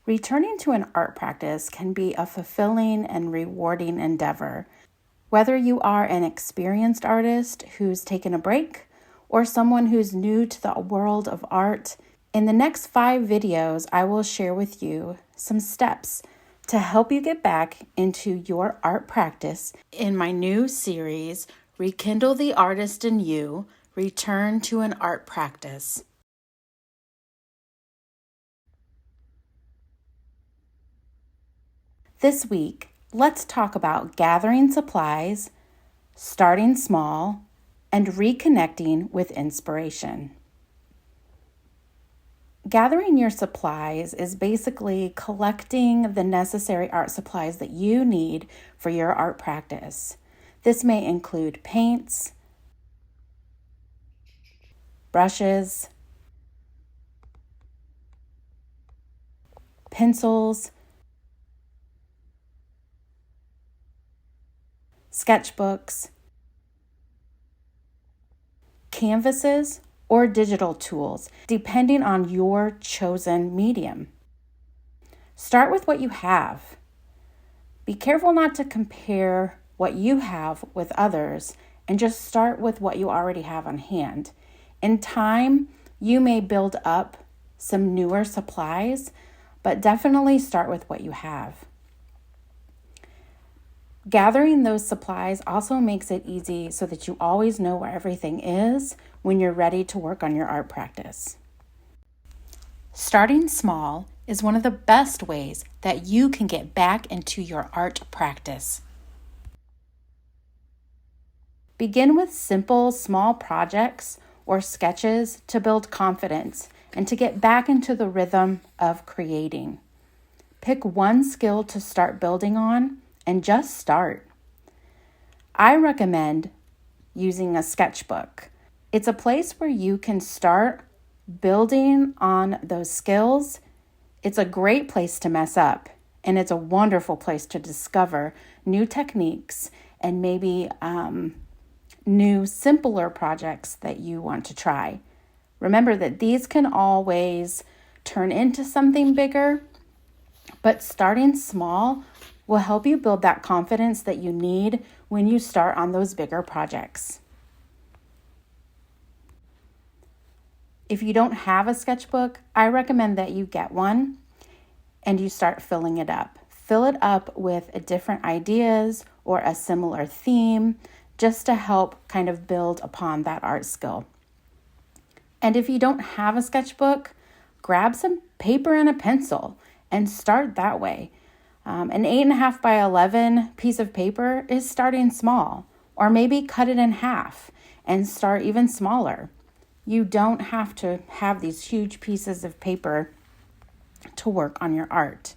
Returning to an art practice can be a fulfilling and rewarding endeavor. Whether you are an experienced artist who's taken a break or someone who's new to the world of art, in the next 5 videos, I will share with you some steps to help you get back into your art practice in my new series, Rekindle the Artist in You, Return to an Art Practice. This week, let's talk about gathering supplies, starting small, and reconnecting with inspiration. Gathering your supplies is basically collecting the necessary art supplies that you need for your art practice. This may include paints, brushes, pencils, sketchbooks, canvases, or digital tools, depending on your chosen medium. Start with what you have. Be careful not to compare what you have with others, and just start with what you already have on hand. In time, you may build up some newer supplies, but definitely start with what you have. Gathering those supplies also makes it easy so that you always know where everything is when you're ready to work on your art practice. Starting small is one of the best ways that you can get back into your art practice. Begin with simple, small projects or sketches to build confidence and to get back into the rhythm of creating. Pick one skill to start building on and just start. I recommend using a sketchbook. It's a place where you can start building on those skills. It's a great place to mess up, and it's a wonderful place to discover new techniques and maybe new, simpler projects that you want to try. Remember that these can always turn into something bigger, but starting small will help you build that confidence that you need when you start on those bigger projects. If you don't have a sketchbook, I recommend that you get one and you start filling it up. Fill it up with different ideas or a similar theme just to help kind of build upon that art skill. And if you don't have a sketchbook, grab some paper and a pencil and start that way. An 8.5 by 11 piece of paper is starting small, or maybe cut it in half and start even smaller. You don't have to have these huge pieces of paper to work on your art.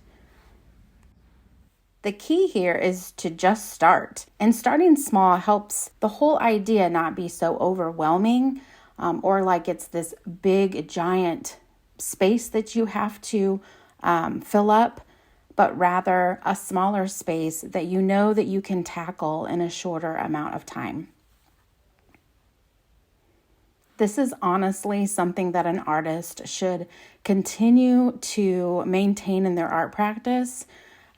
The key here is to just start, and starting small helps the whole idea not be so overwhelming or like it's this big giant space that you have to fill up, but rather a smaller space that you know that you can tackle in a shorter amount of time. This is honestly something that an artist should continue to maintain in their art practice,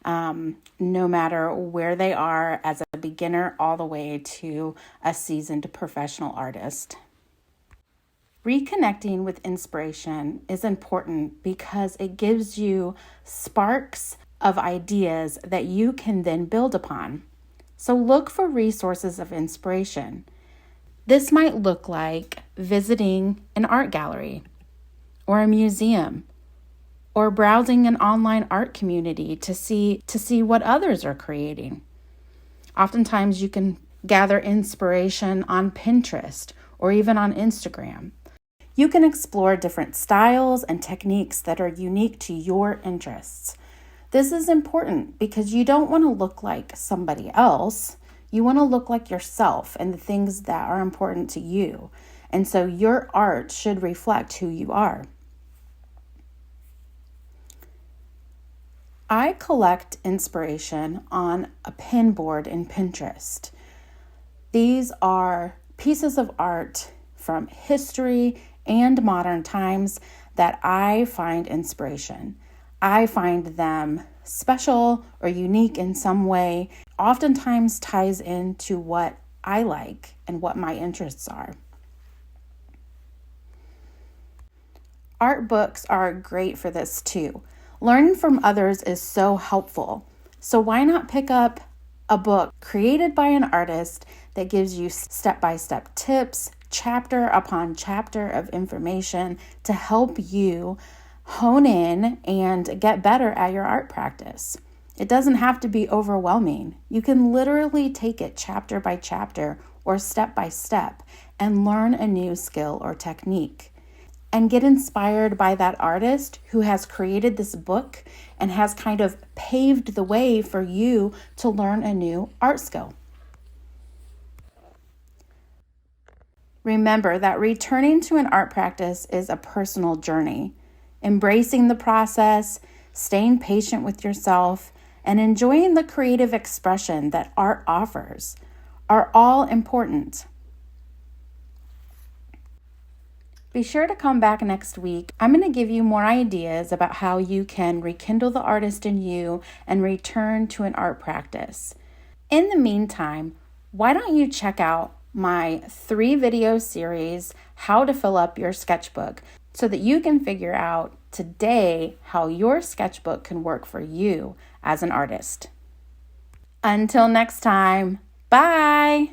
no matter where they are, as a beginner all the way to a seasoned professional artist. Reconnecting with inspiration is important because it gives you sparks of ideas that you can then build upon. So look for resources of inspiration. This might look like visiting an art gallery or a museum, or browsing an online art community to see what others are creating. Oftentimes you can gather inspiration on Pinterest or even on Instagram. You can explore different styles and techniques that are unique to your interests. This is important because you don't want to look like somebody else. You want to look like yourself and the things that are important to you. And so your art should reflect who you are. I collect inspiration on a pin board in Pinterest. These are pieces of art from history and modern times that I find inspiration. I find them special or unique in some way, oftentimes ties into what I like and what my interests are. Art books are great for this too. Learning from others is so helpful. So why not pick up a book created by an artist that gives you step-by-step tips, chapter upon chapter of information to help you hone in and get better at your art practice. It doesn't have to be overwhelming. You can literally take it chapter by chapter or step by step and learn a new skill or technique. And get inspired by that artist who has created this book and has kind of paved the way for you to learn a new art skill. Remember that returning to an art practice is a personal journey. Embracing the process, staying patient with yourself, and enjoying the creative expression that art offers are all important. Be sure to come back next week. I'm going to give you more ideas about how you can rekindle the artist in you and return to an art practice. In the meantime, why don't you check out my 3-video series, How to Fill Up Your Sketchbook, so that you can figure out today how your sketchbook can work for you as an artist. Until next time, bye!